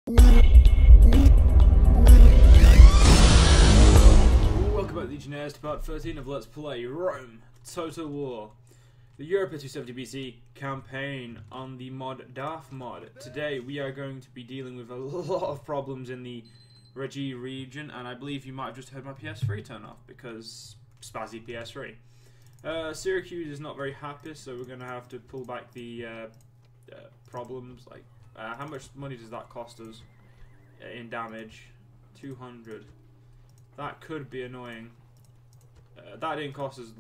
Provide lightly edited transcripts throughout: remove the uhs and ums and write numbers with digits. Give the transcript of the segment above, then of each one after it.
Welcome back, Legionnaires, to part 13 of Let's Play Rome, Total War, the Umbra 270BC campaign on the mod Darthmod. Today we are going to be dealing with a lot of problems in the Regi region, and I believe you might have just heard my PS3 turn off, because spazzy PS3. Syracuse is not very happy, so we're going to have to pull back the problems. Like, how much money does that cost us in damage? 200. That could be annoying. That didn't cost us.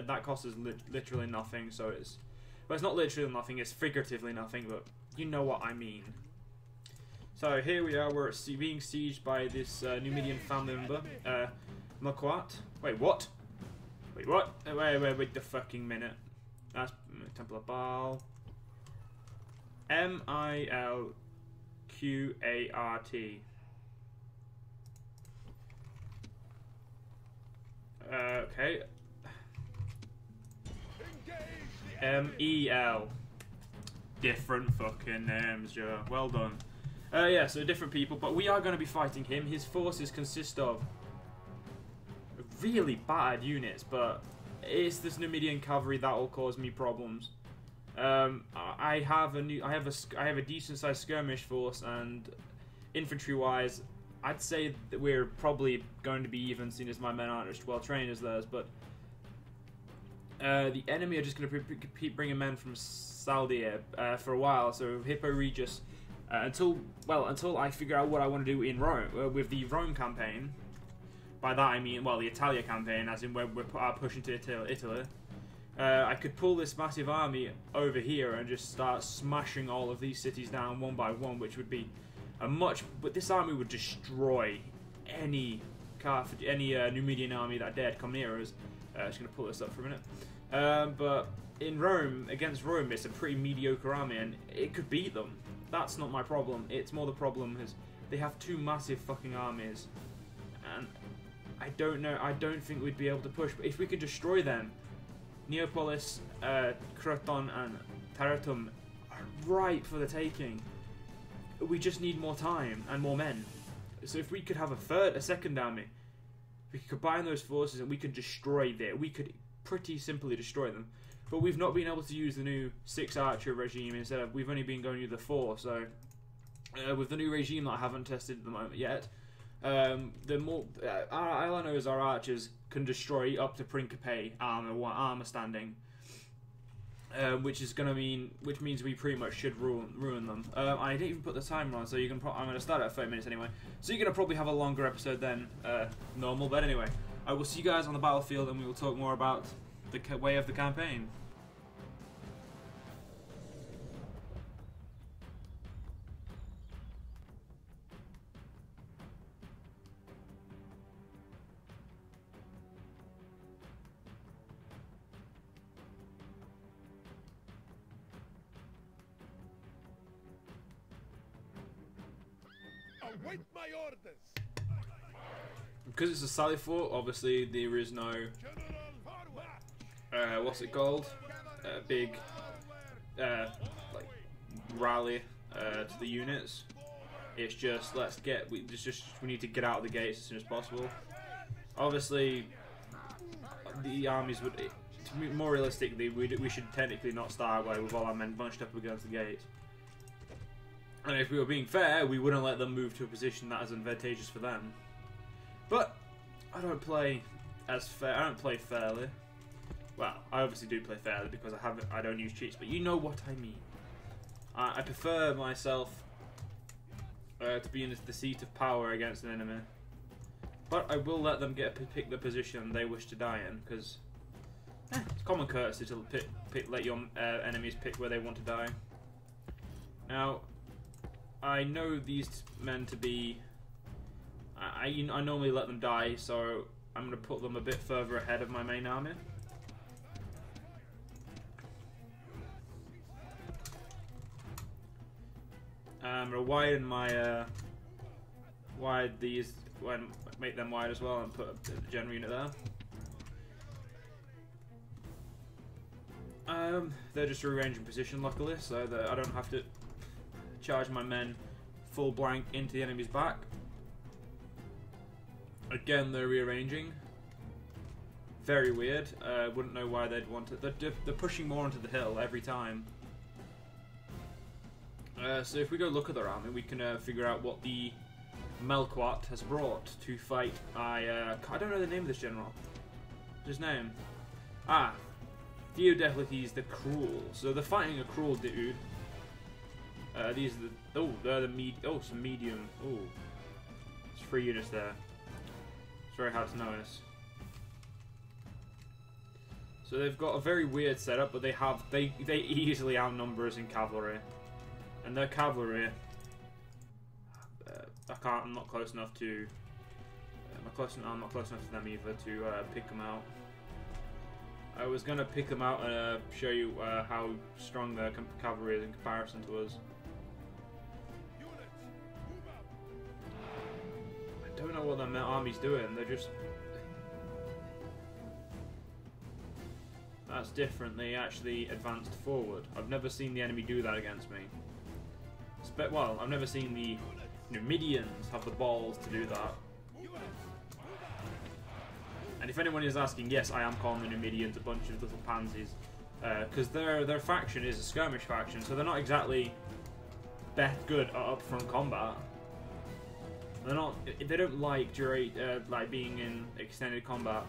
That cost us literally nothing. So it's, well, it's not literally nothing. It's figuratively nothing, but you know what I mean. So here we are. We're being sieged by this Numidian family member, Maquat. Wait, what? Wait, what? Wait the fucking minute. That's Temple of Baal. Milquart. Okay. MEL. Different fucking names, Joe. Well done. Yeah, so different people, but we are going to be fighting him. His forces consist of really bad units, but it's this Numidian cavalry that will cause me problems. I have a decent sized skirmish force, and infantry-wise, I'd say that we're probably going to be even, seeing as my men aren't as well trained as theirs, but the enemy are just going to keep bringing men from Saldia for a while, so Hippo Regis, until I figure out what I want to do in Rome, with the Rome campaign. By that I mean, well, the Italia campaign, as in where we're pushing to Italy. I could pull this massive army over here and just start smashing all of these cities down one by one, which would be but this army would destroy any Numidian army that dared come near us. Just going to pull this up for a minute. But in Rome, against Rome, it's a pretty mediocre army, and it could beat them. That's not my problem. It's more the problem is they have two massive fucking armies, and I don't know. I don't think we'd be able to push. But if we could destroy them, Neapolis, Croton, and Tarentum are ripe for the taking. We just need more time and more men. So if we could have a second army, we could combine those forces and we could destroy them. We could pretty simply destroy them. But we've not been able to use the new 6 archer regime. Instead of, we've only been going with the 4. So with the new regime that I haven't tested at the moment yet, the more all I know is our archers can destroy up to Principe armor standing. Which means we pretty much should ruin them. I didn't even put the timer on, so you can. I'm going to start at 30 minutes anyway. So you're going to probably have a longer episode than normal. But anyway, I will see you guys on the battlefield, and we will talk more about the way of the campaign. Await my orders. Because it's a sally fort, obviously there is no what's it called? Big like rally to the units. It's just we need to get out of the gates as soon as possible. Obviously, the armies would. More realistically, we should technically not start with all our men bunched up against the gate. And if we were being fair, we wouldn't let them move to a position that is advantageous for them. But I don't play as fair. I don't play fairly. Well, I obviously do play fairly because I don't use cheats. But you know what I mean. I prefer myself to be in the seat of power against an enemy. But I will let them pick the position they wish to die in, because it's common courtesy to let your enemies pick where they want to die. Now, I know these men to be. I normally let them die, so I'm going to put them a bit further ahead of my main army. I'm going to widen my make them wide as well, and put a general unit there. They're just rearranging position, luckily, so that I don't have to charge my men full blank into the enemy's back. Again, they're rearranging. Very weird. Wouldn't know why they'd want it. They're pushing more onto the hill every time. So if we go look at their army, we can figure out what the Melquat has brought to fight. I don't know the name of this general. His name. Theodecles the Cruel. So they're fighting a cruel dude. These are the they're the some medium. Oh, there's 3 units there. It's very hard to notice. So they've got a very weird setup, but they easily outnumber us in cavalry, and their cavalry. I'm not close enough to. I'm not close enough to them either to pick them out. I was gonna pick them out and show you how strong their cavalry is in comparison to us. I don't know what their army's doing. They're just. That's different. They actually advanced forward. I've never seen the enemy do that against me. Well, I've never seen the Numidians have the balls to do that. And if anyone is asking, yes, I am calling the Numidians a bunch of little pansies, because their faction is a skirmish faction, so they're not exactly that good at upfront combat. They're not. They don't like being in extended combat,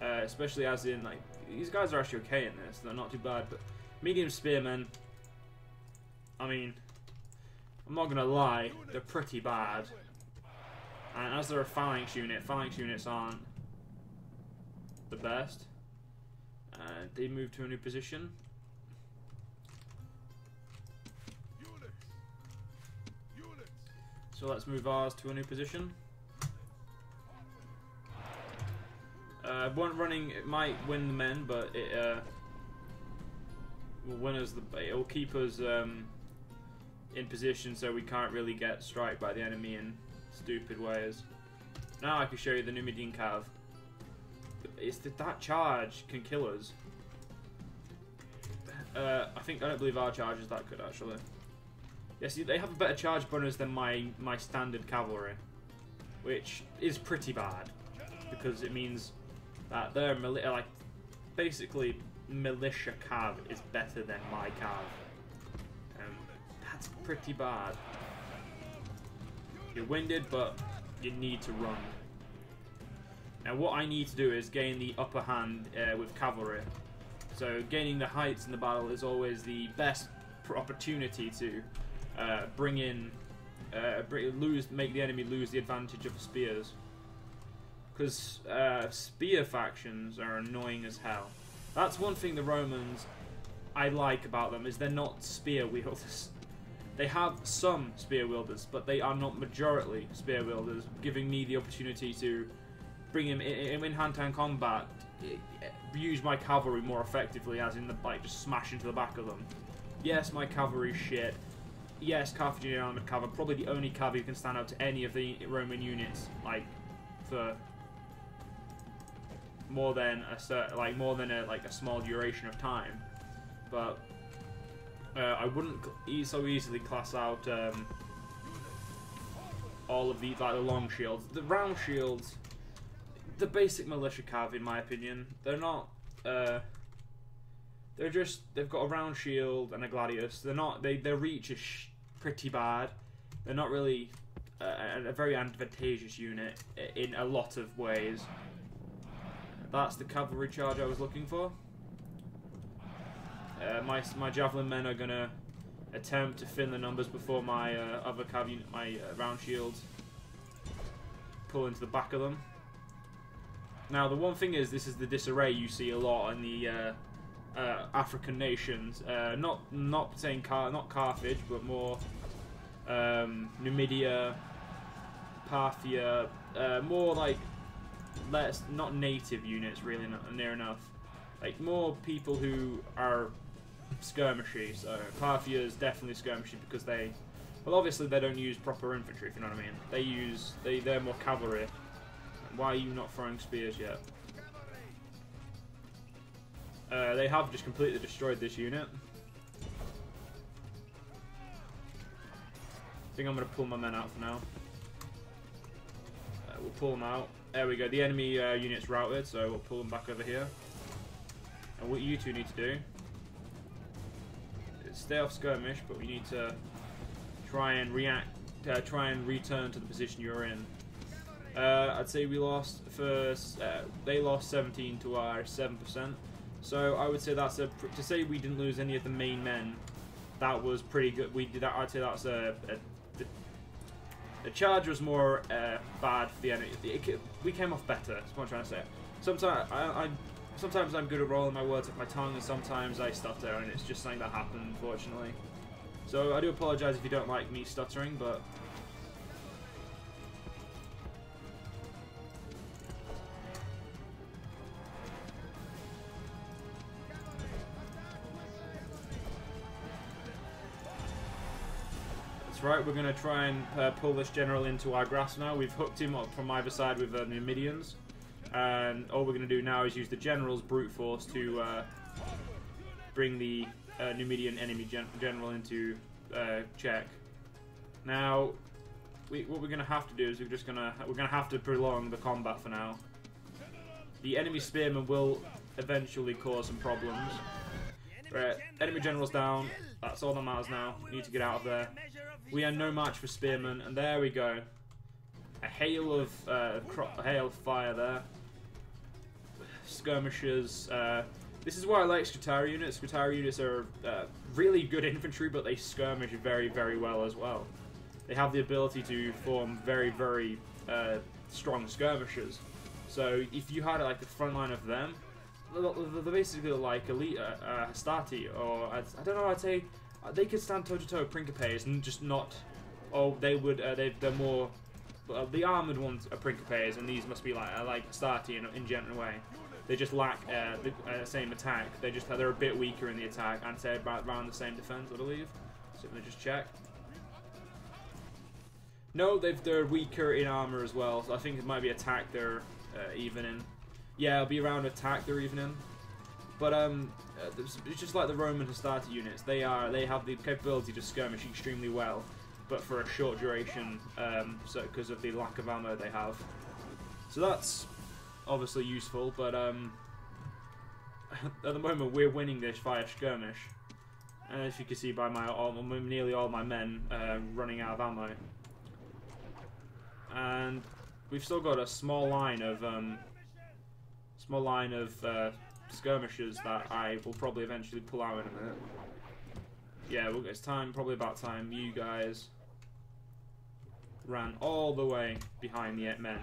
especially as in like these guys are actually okay in this. They're not too bad, but medium spearmen. I mean, I'm not gonna lie, they're pretty bad. And as they're a phalanx units aren't the best. They move to a new position. So let's move ours to a new position. One running, it might win the men, but it will win us. It will keep us in position, so we can't really get struck by the enemy in stupid ways. Now I can show you the Numidian Cav. It's that charge can kill us. I don't believe our charge is that good actually. Yes, they have a better charge bonus than my standard cavalry, which is pretty bad because it means that their basically militia cav is better than my cav. That's pretty bad. You're winded, but you need to run. Now what I need to do is gain the upper hand with cavalry. So gaining the heights in the battle is always the best opportunity to make the enemy lose the advantage of the spears. Because spear factions are annoying as hell. That's one thing the Romans I like about them, is they're not spear wielders. They have some spear wielders, but they are not majority spear wielders, giving me the opportunity to bring him in hand-to-hand combat, use my cavalry more effectively, as in just smash into the back of them. Yes, my cavalry is shit. Yes, Carthaginian armored cav are probably the only cav who can stand out to any of the Roman units, for more than a small duration of time. But I wouldn't so easily class out all of these, the long shields. The round shields, the basic militia cav, in my opinion, they're not. They've got a round shield and a gladius. Their reach is pretty bad. They're not really a very advantageous unit in a lot of ways. That's the cavalry charge I was looking for. My javelin men are gonna attempt to thin the numbers before my other cav unit, my round shields, pull into the back of them. Now the one thing is, this is the disarray you see a lot in the African nations. Not saying not Carthage, but more Numidia, Parthia, more like not native units, really, not near enough. Like more people who are skirmishy. So Parthia is definitely skirmishy because obviously they don't use proper infantry, if you know what I mean. They're more cavalry. Why are you not throwing spears yet? They have just completely destroyed this unit. I think I'm going to pull my men out for now. We'll pull them out. There we go. The enemy unit's routed, so we'll pull them back over here. And what you two need to do is stay off skirmish, but we need to try and try and return to the position you're in. I'd say we lost first. They lost 17 to our 7%. So I would say that's to say we didn't lose any of the main men. That was pretty good. We did that. I'd say that's the charge was more bad for the enemy. We came off better. That's what I'm trying to say. Sometimes I'm good at rolling my words off my tongue, and sometimes I stutter, and it's just something that happened, unfortunately. So I do apologise if you don't like me stuttering, but. Right, we're going to try and pull this general into our grasp now. We've hooked him up from either side with the Numidians, and all we're going to do now is use the general's brute force to bring the Numidian enemy general into check. Now, what we're going to have to do is we're going to have to prolong the combat for now. The enemy spearmen will eventually cause some problems. Right, enemy general's down. That's all that matters now. We need to get out of there. We are no match for spearmen, and there we go. A hail of fire there. Skirmishers. This is why I like Scutari units. Scutari units are really good infantry, but they skirmish very, very well as well. They have the ability to form very, very strong skirmishers. So if you had like the front line of them, they're basically like elite Hastati, or I don't know. I'd say they could stand toe to toe with Principes and just not. Oh, they would. They're more. The armored ones are Principes, and these must be like Hastati in general way. They just lack the same attack. They're a bit weaker in the attack, and say around the same defense, I believe. So I'm gonna just check. No, they're weaker in armor as well. So I think it might be attack they're even in. Yeah, it'll be around attack they're even in. But it's just like the Roman Hastati units. They have the capability to skirmish extremely well, but for a short duration, so because of the lack of ammo they have. So that's obviously useful, but at the moment we're winning this via skirmish. As you can see by nearly all my men running out of ammo. And we've still got a small line of skirmishers that I will probably eventually pull out in a minute. Yeah, it's time, probably about time you guys ran all the way behind the men.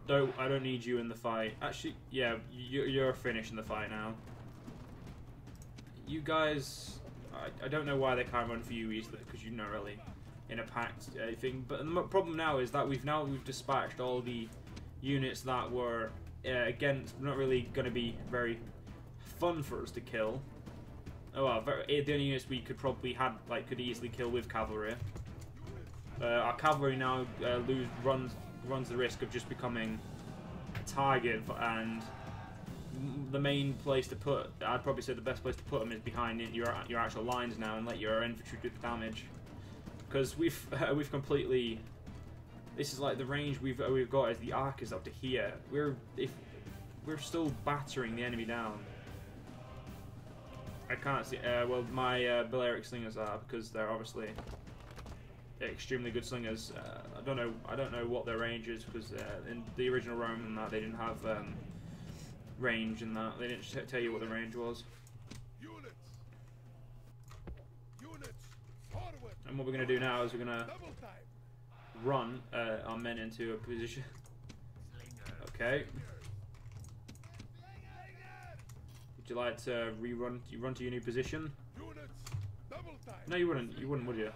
No, I don't need you in the fight. Actually, yeah, you're finished in the fight now. You guys, I don't know why they can't run for you easily, because you're not really in a packed thing. But the problem now is that we've dispatched all the units that were not really going to be very fun for us to kill. Oh well, the only units we could probably could easily kill with cavalry. Our cavalry now runs the risk of just becoming a target, and the main place to put, I'd probably say the best place to put them is behind your actual lines now, and let your infantry do the damage. Because we've completely, this is like the range we've got is the arc is up to here. We're still battering the enemy down. I can't see. Well, my Balearic slingers are, because they're obviously extremely good slingers. I don't know what their range is, because in the original Rome and that they didn't have range in that. They didn't tell you what the range was. And what we're going to do now is we're going to run our men into a position. Okay. Would you like to rerun? You run to your new position? No, you wouldn't. You wouldn't, would you?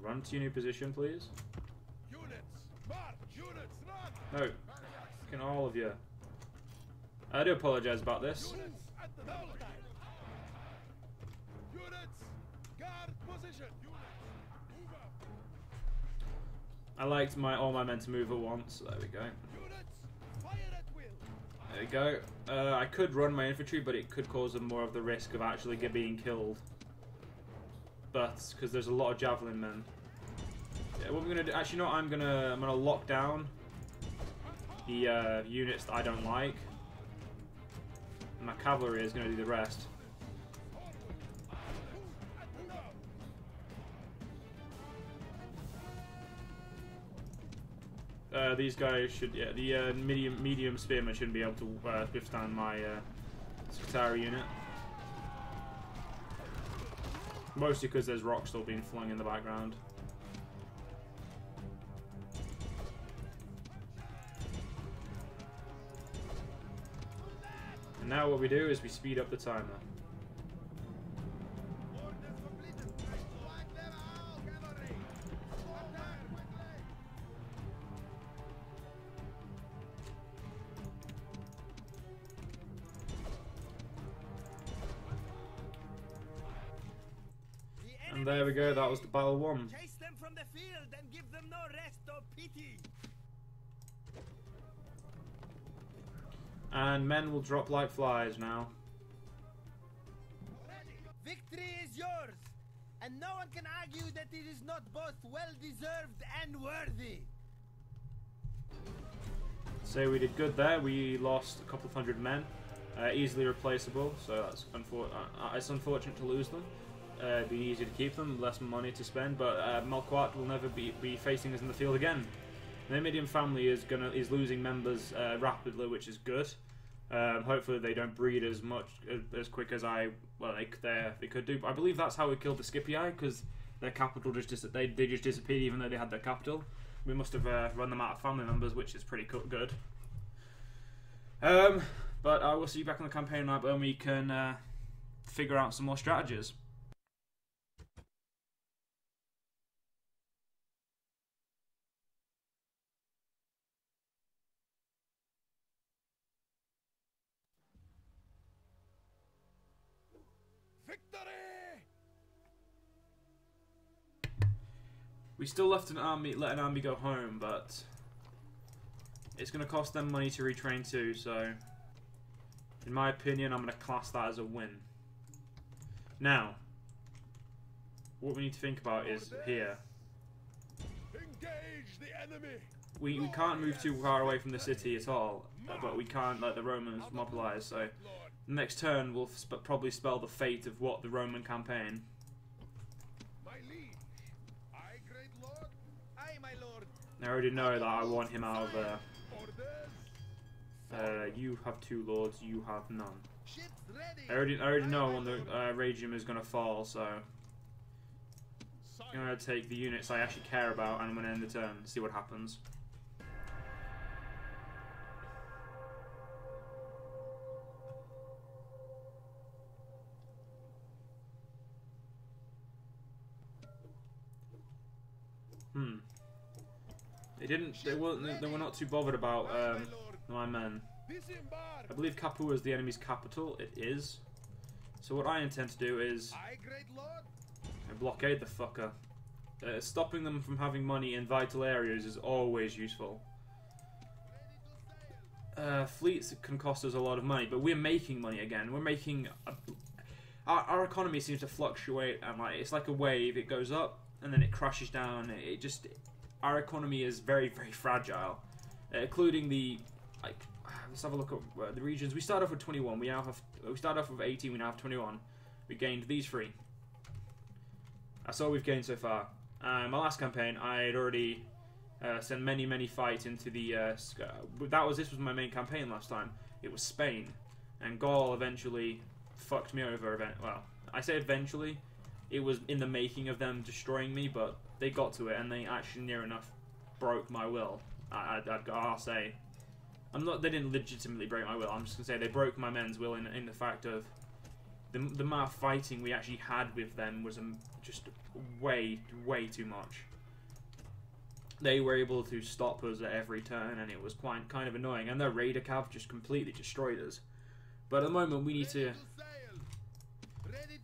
Run to your new position, please. No. Fucking all of you. I do apologise about this. I liked all my men to move at once, so there we go. There we go. I could run my infantry, but it could cause them more of the risk of actually being killed. But because there's a lot of javelin men. Yeah, what we're gonna do? Actually, no. I'm gonna lock down the units that I don't like. And my cavalry is gonna do the rest. These guys should, yeah, the medium spearmen shouldn't be able to withstand my Scutari unit. Mostly because there's rocks still being flung in the background. And now what we do is we speed up the timer. And there we go, that was the battle won. Chase them from the field and give them no rest or pity. And men will drop like flies now. Victory is yours, and no one can argue that it is not both well-deserved and worthy. So we did good there. We lost a couple of hundred men, easily replaceable. So that's it's unfortunate to lose them. It'd be easier to keep them, less money to spend. But Malquart will never be facing us in the field again. The Numidian family is losing members rapidly, which is good. Hopefully they don't breed as quick as they could do. But I believe that's how we killed the Scipii, because their capital just disappeared, even though they had their capital. We must have run them out of family members, which is pretty good. But I will see you back on the campaign night when we can figure out some more strategies. Victory! We still let an army go home, but it's going to cost them money to retrain too, so in my opinion, I'm going to class that as a win. Now, what we need to think about is here. Engage the enemy. We can't move too far away from the city at all, but we can't let the Romans mobilize, so the next turn will probably spell the fate of what the Roman campaign. My liege. Aye, great lord. Aye, my lord. I already know that I want him out of there. Orders. You have 2 lords, you have none. Ships ready. I already know when the Regium is going to fall, so I'm going to take the units I actually care about and I'm going to end the turn, see what happens. They were not too bothered about my men. I believe Capua is the enemy's capital. It is. So what I intend to do is blockade the fucker. Stopping them from having money in vital areas is always useful. Fleets can cost us a lot of money, but we're making money again. We're making our economy seems to fluctuate, and it's like a wave. It goes up and then it crashes down. Our economy is very, very fragile, including let's have a look at the regions. We start off with 21. We start off with 18. We now have 21. We gained these 3. That's all we've gained so far. My last campaign, I had already sent many fights into the. This was my main campaign last time. It was Spain, and Gaul eventually fucked me over. Well, I say eventually. It was in the making of them destroying me, but they got to it, and they actually near enough broke my will. I'll say, they didn't legitimately break my will. I'm just gonna say they broke my men's will in the fact of the amount of fighting we actually had with them was just way too much. They were able to stop us at every turn, and it was kind of annoying. And their raider cav just completely destroyed us. But at the moment, we need to.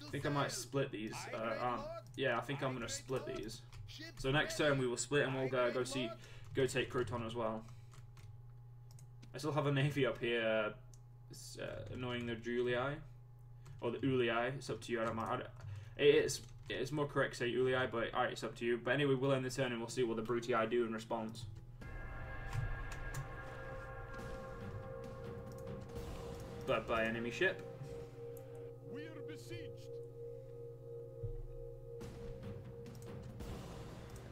I think I might split these. Yeah, I think I'm going to split these. So next turn we will split and we'll go take Croton as well. I still have a navy up here, annoying the Julii, or the Ulii. It's up to you. I don't mind. It's more correct to say Ulii, but alright, it's up to you. But anyway, we'll end the turn and we'll see what the Brutii do in response. But by enemy ship. We are besieged.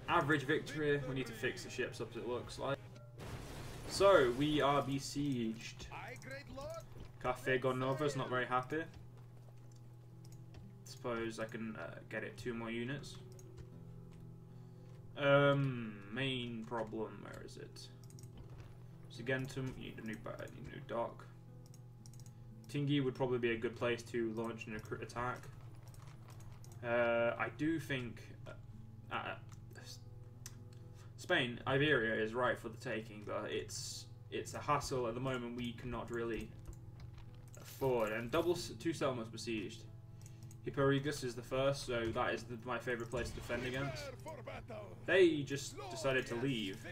Average victory. We need to fix the ships up, it looks like. So we are besieged. Aye, great lord. Cafe Gonova's not very happy. Suppose I can get it 2 more units. Main problem. Where is it? Sigentum. You need a new dock. Tingi would probably be a good place to launch an attack. I do think Spain, Iberia is right for the taking, but it's a hassle at the moment we cannot really afford. And 2 settlements besieged. Hipporigus is the first, so that is my favourite place to defend against. They just decided to leave.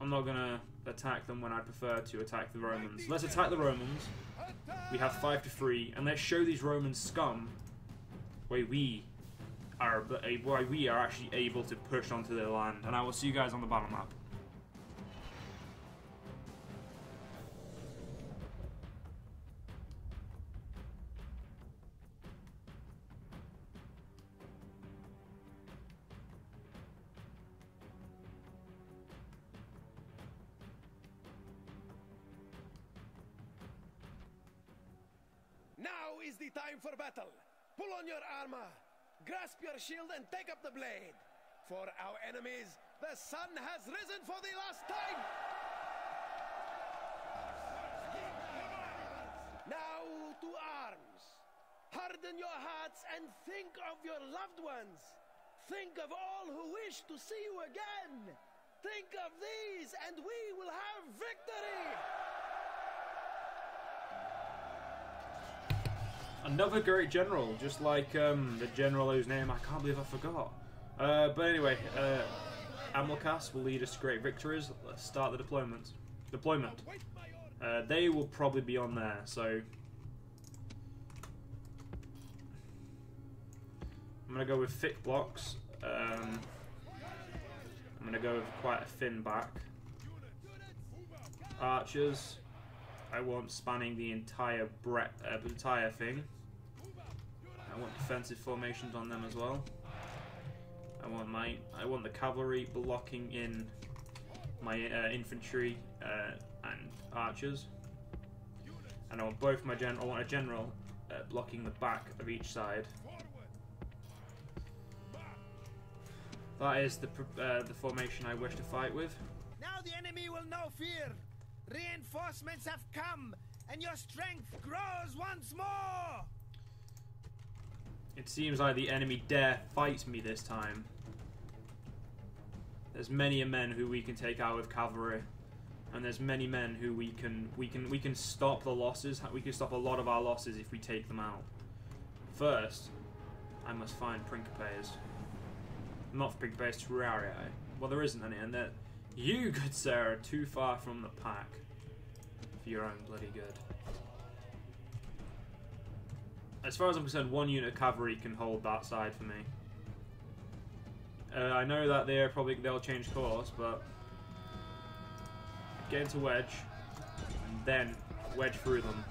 I'm not gonna attack them when I prefer to attack the Romans. Let's attack the Romans. We have 5 to 3, and let's show these Roman scum why we are actually able to push onto their land. And I will see you guys on the battle map. Now is the time for battle. Pull on your armor, grasp your shield, and take up the blade. For our enemies, the sun has risen for the last time. Now to arms. Harden your hearts and think of your loved ones. Think of all who wish to see you again. Think of these, and we will have victory. Another great general, just like the general whose name I can't believe I forgot. But anyway, Amilcas will lead us to great victories. Let's start the deployment. They will probably be on there, so I'm gonna go with thick blocks. I'm gonna go with quite a thin back. Archers. I want spanning the entire entire thing. I want defensive formations on them as well. I want the cavalry blocking in my infantry and archers. And I want both my I want a general blocking the back of each side. That is the formation I wish to fight with. Now the enemy will know fear. Reinforcements have come, and your strength grows once more! It seems like the enemy dare fight me this time. There's many men who we can take out with cavalry, and there's many men who we can stop the losses. We can stop a lot of our losses if we take them out. First, I must find Principes. Not Principes Terrarii. Well, there isn't any, and that. You, good sir, are too far from the pack for your own bloody good. As far as I'm concerned, 1 unit of cavalry can hold that side for me. I know that they'll change course, but get into wedge, and then wedge through them.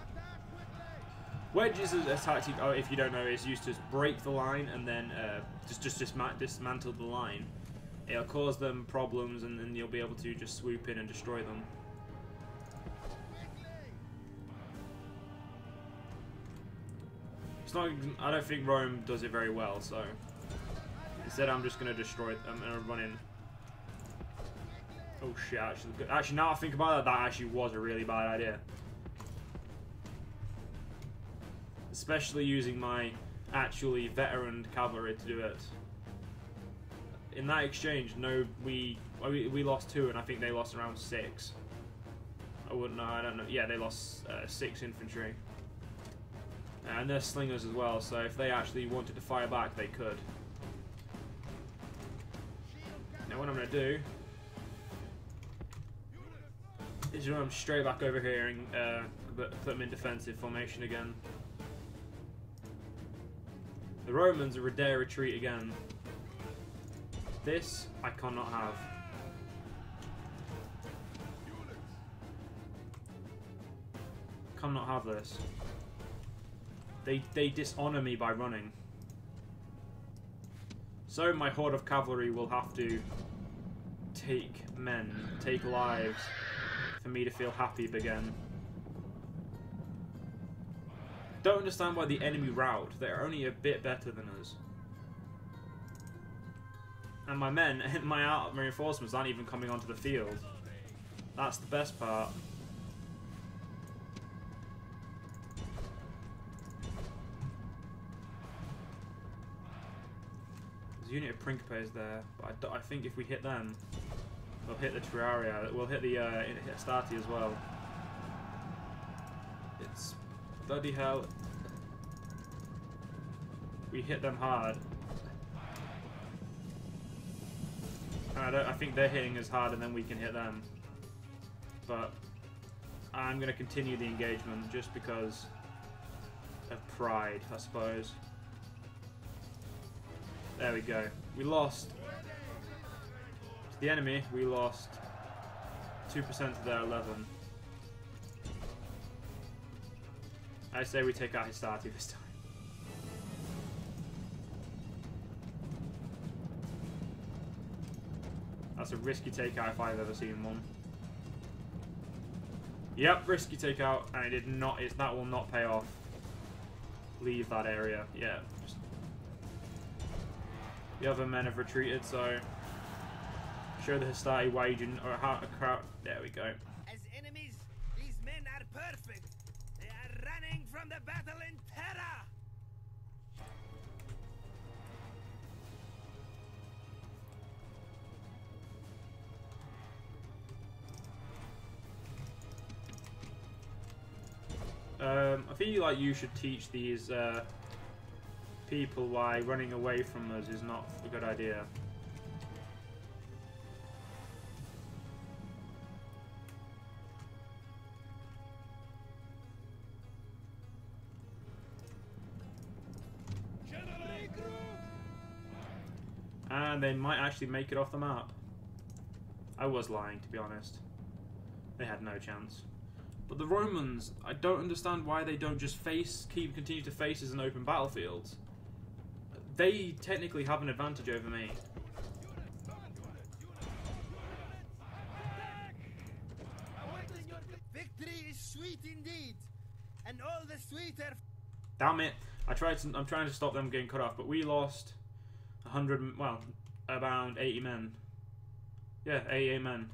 Wedge is a tactic. Oh, if you don't know, is used to break the line and then just dismantle the line. It'll cause them problems, and then you'll be able to just swoop in and destroy them. It's not. I don't think Rome does it very well, so instead I'm just gonna destroy. I'm gonna run in. Oh shit! Actually, now I think about it, that actually was a really bad idea. Especially using my actually veteran cavalry to do it. In that exchange, no, we lost 2, and I think they lost around 6. I wouldn't know. I don't know. Yeah, they lost 6 infantry, and they're slingers as well. So if they actually wanted to fire back, they could. Now, what I'm going to do Just run them straight back over here and put them in defensive formation again. The Romans dare retreat again. This I cannot have. Cannot have this. They dishonor me by running. So my horde of cavalry will have to take men, take lives, for me to feel happy again. Don't understand why the enemy rout. They're only a bit better than us. And my men, my reinforcements aren't even coming onto the field. That's the best part. There's a unit of Principes there, but I think if we hit them, we'll hit the Terraria. We'll hit the Stati as well. It's bloody hell. We hit them hard. And I think they're hitting us hard, and then we can hit them. But I'm going to continue the engagement just because of pride, I suppose. There we go. We lost. To the enemy, we lost 2% to their 11. I say we take out Histati this time. That's a risky takeout if I've ever seen one. Yep, risky takeout, and it did not. That will not pay off. Leave that area. Yeah. Just... The other men have retreated, so show the Histati waging or how a crowd. There we go. As enemies, these men are perfect. They are running from the battle in terror. I feel like you should teach these people why running away from us is not a good idea. And they might actually make it off the map. I was lying, to be honest. They had no chance. But the Romans, I don't understand why they don't just continue to face us in open battlefields. They technically have an advantage over me. Victory is sweet indeed, and all the sweeter. Damn it! I'm trying to stop them getting cut off, but we lost 100. Well, around 80 men. Yeah, 88 men.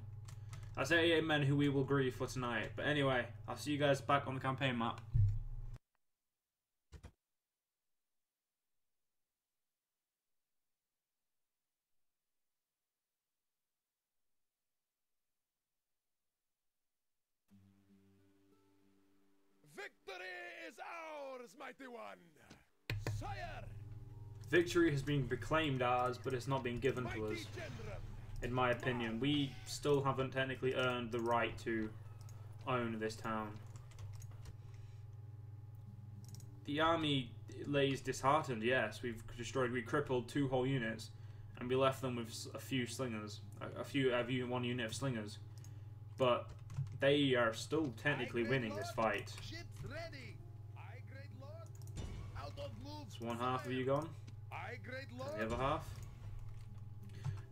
That's 88 men who we will grieve for tonight. But anyway, I'll see you guys back on the campaign map. Victory is ours, mighty one! Sire! Victory has been proclaimed ours, but it's not been given to us. Mighty general! In my opinion, we still haven't technically earned the right to own this town. The army lays disheartened, yes. We crippled 2 whole units, and we left them with a few slingers, one unit of slingers. But they are still technically winning this fight. Ships ready. Aye, great lord. Out of moves. So one half of you gone, Aye, great lord. and the other half.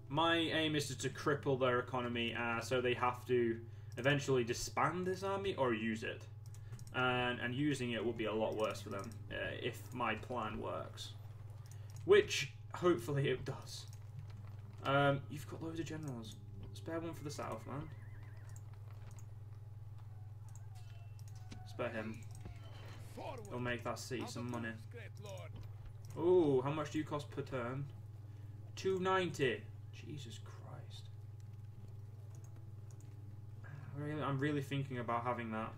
My aim is to cripple their economy, so they have to eventually disband this army or use it. And using it will be a lot worse for them if my plan works. Which, hopefully, it does. You've got loads of generals. Spare one for the south, man. Spare him. He'll make that city some money. Ooh, how much do you cost per turn? 290. Jesus Christ. I'm really thinking about having that.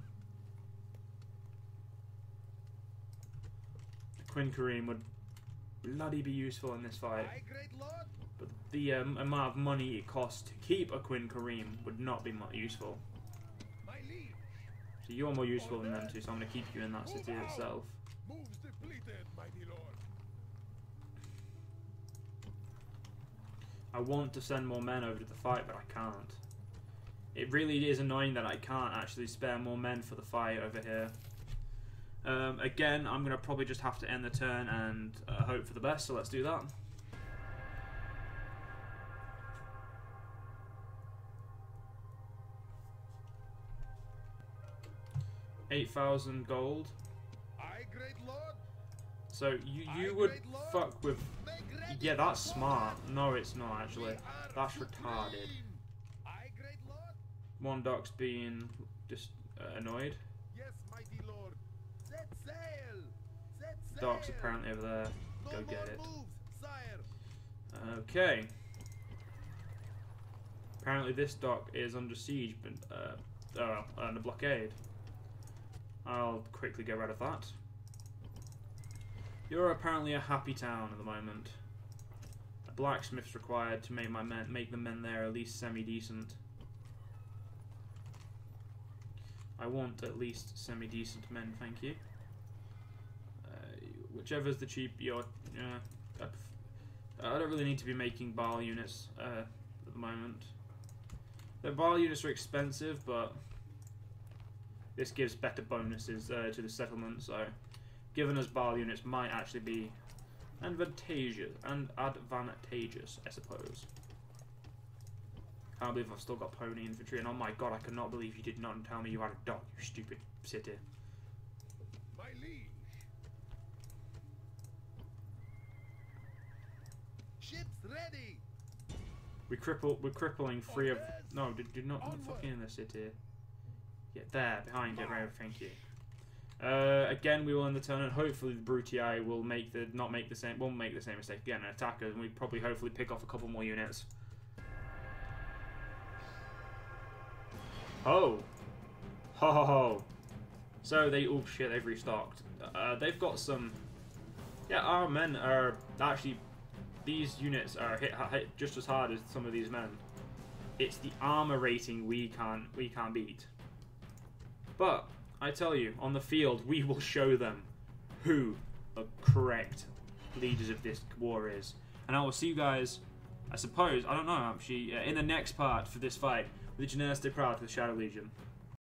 Queen Kareem would bloody be useful in this fight. But the amount of money it costs to keep a Queen Kareem would not be useful. So you're more useful than them two, so I'm going to keep you in that city itself. Moves depleted, mighty lord. I want to send more men over to the fight, but I can't. It really is annoying that I can't actually spare more men for the fight over here. Again, I'm going to probably just have to end the turn and hope for the best, so let's do that. $8,000 gold. Aye, great lord. So you would fuck with... Yeah, that's smart. No, it's not actually. That's retarded. Aye, great lord. One dock's being just annoyed. Yes, mighty lord. Set sail. Set sail. Dock's apparently over there. Go No get more it. moves, sire. Okay. Apparently this dock is under siege, but under blockade. I'll quickly get rid of that. You're apparently a happy town at the moment. A blacksmith's required to make the men there at least semi-decent. I want at least semi-decent men, thank you. Whichever's the cheap, I don't really need to be making Baal units at the moment. The Baal units are expensive, but this gives better bonuses to the settlement, so giving us Baal units might actually be advantageous, I suppose. Can't believe I've still got pony infantry, and oh my god, I cannot believe you did not tell me you had a dog, you stupid city. My liege. Ships ready. We're crippling three of... No, did not fucking in the city. Yeah, there, behind it, right, thank you. Again, we will end the turn, and hopefully the Brutii will won't make the same mistake again and attack us, and we probably hopefully pick off a couple more units. Oh! Ho ho ho! So oh shit, they've restocked. They've got some... Yeah, our men are actually... These units are hit just as hard as some of these men. It's the armor rating we can't beat. But I tell you, on the field, we will show them who the correct leaders of this war is. And I will see you guys, I suppose, I don't know actually, in the next part for this fight with the Legionaires de Proud with Shadow Legion.